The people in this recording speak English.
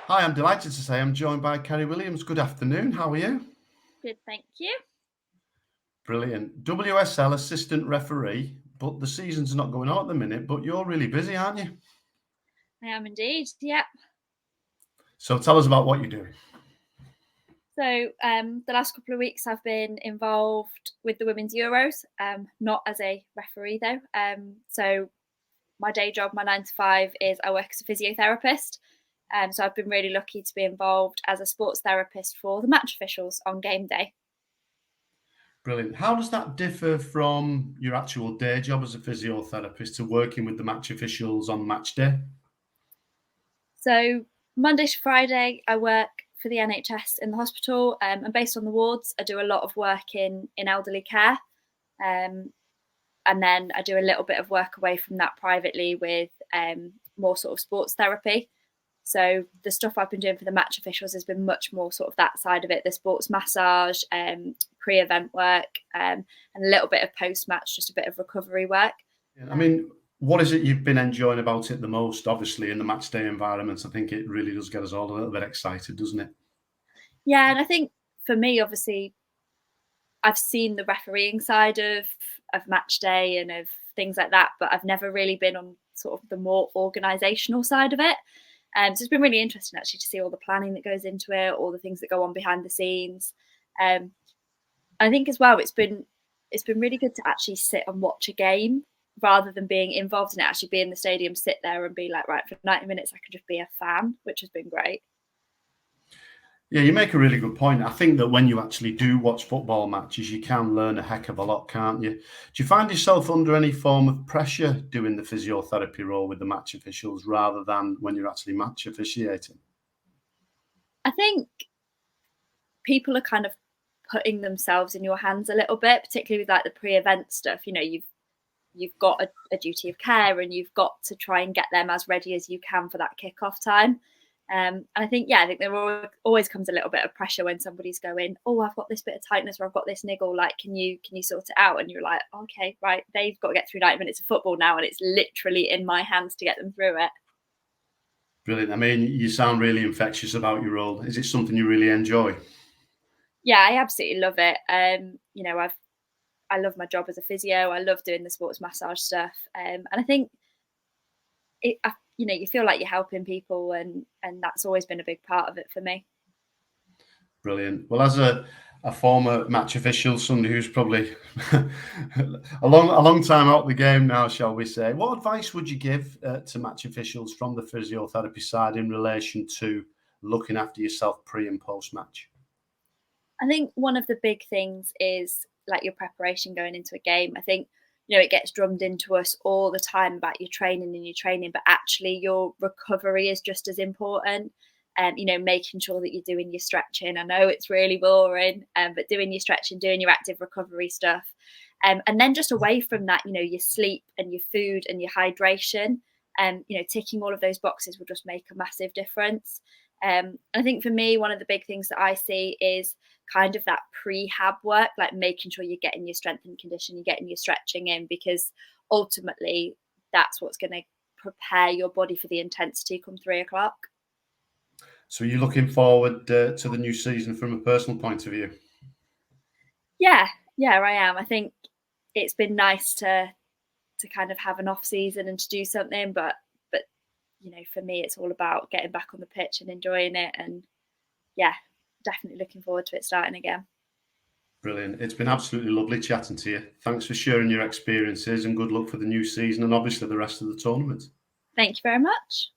Hi, I'm delighted to say I'm joined by Ceri Williams. Good afternoon. How are you? Good, thank you. Brilliant. WSL assistant referee, but the season's not going on at the minute, but you're really busy, aren't you? I am indeed. Yep. So tell us about what you're doing. So the last couple of weeks I've been involved with the Women's Euros, not as a referee though. So my day job, my 9 to 5, is I work as a physiotherapist. So I've been really lucky to be involved as a sports therapist for the match officials on game day. Brilliant. How does that differ from your actual day job as a physiotherapist to working with the match officials on match day? So Monday to Friday, I work for the NHS in the hospital, and based on the wards, I do a lot of work in elderly care. Um, and then I do a little bit of work away from that privately with more sort of sports therapy. So the stuff I've been doing for the match officials has been much more sort of that side of it, the sports massage, pre-event work, and a little bit of post-match, just a bit of recovery work. I mean, what is it you've been enjoying about it the most? Obviously, in the match day environment, I think it really does get us all a little bit excited, doesn't it? Yeah, and I think for me, obviously, I've seen the refereeing side of match day and of things like that, but I've never really been on sort of the more organisational side of it. So it's been really interesting actually to see all the planning that goes into it, all the things that go on behind the scenes. Um, I think as well, it's been really good to actually sit and watch a game rather than being involved in it. Actually, be in the stadium, sit there, and be like, right, for 90 minutes, I can just be a fan, which has been great. Yeah, you make a really good point. I think that when you actually do watch football matches, you can learn a heck of a lot, can't you? Do you find yourself under any form of pressure doing the physiotherapy role with the match officials rather than when you're actually match officiating? I think people are kind of putting themselves in your hands a little bit, particularly with like the pre-event stuff. You know, you've got a duty of care, and you've got to try and get them as ready as you can for that kickoff time. And I think, yeah, I think there always comes a little bit of pressure when somebody's going, oh, I've got this bit of tightness, or I've got this niggle. Like, can you sort it out? And you're like, okay, right, they've got to get through 90 minutes of football now, and it's literally in my hands to get them through it. Brilliant. I mean, you sound really infectious about your role. Is it something you really enjoy? Yeah, I absolutely love it. I love my job as a physio. I love doing the sports massage stuff, and I think you feel like you're helping people, and that's always been a big part of it for me. Brilliant. Well, as a former match official, somebody who's probably a long time out the game now, shall we say, what advice would you give to match officials from the physiotherapy side in relation to looking after yourself pre and post match? I think one of the big things is like your preparation going into a game. I think it gets drummed into us all the time about your training and your training, but actually your recovery is just as important. Making sure that you're doing your stretching. I know it's really boring, but doing your stretching, doing your active recovery stuff, and then just away from that, your sleep and your food and your hydration. Ticking all of those boxes will just make a massive difference. I think for me, one of the big things that I see is kind of that prehab work, like making sure you're getting your strength and condition, you're getting your stretching in, because ultimately that's what's going to prepare your body for the intensity come 3 o'clock. So, are you looking forward to the new season from a personal point of view? Yeah, I am. I think it's been nice to kind of have an off season and to do something, but for me, it's all about getting back on the pitch and enjoying it, and yeah, definitely looking forward to it starting again. Brilliant. It's been absolutely lovely chatting to you. Thanks for sharing your experiences and good luck for the new season and obviously the rest of the tournament. Thank you very much.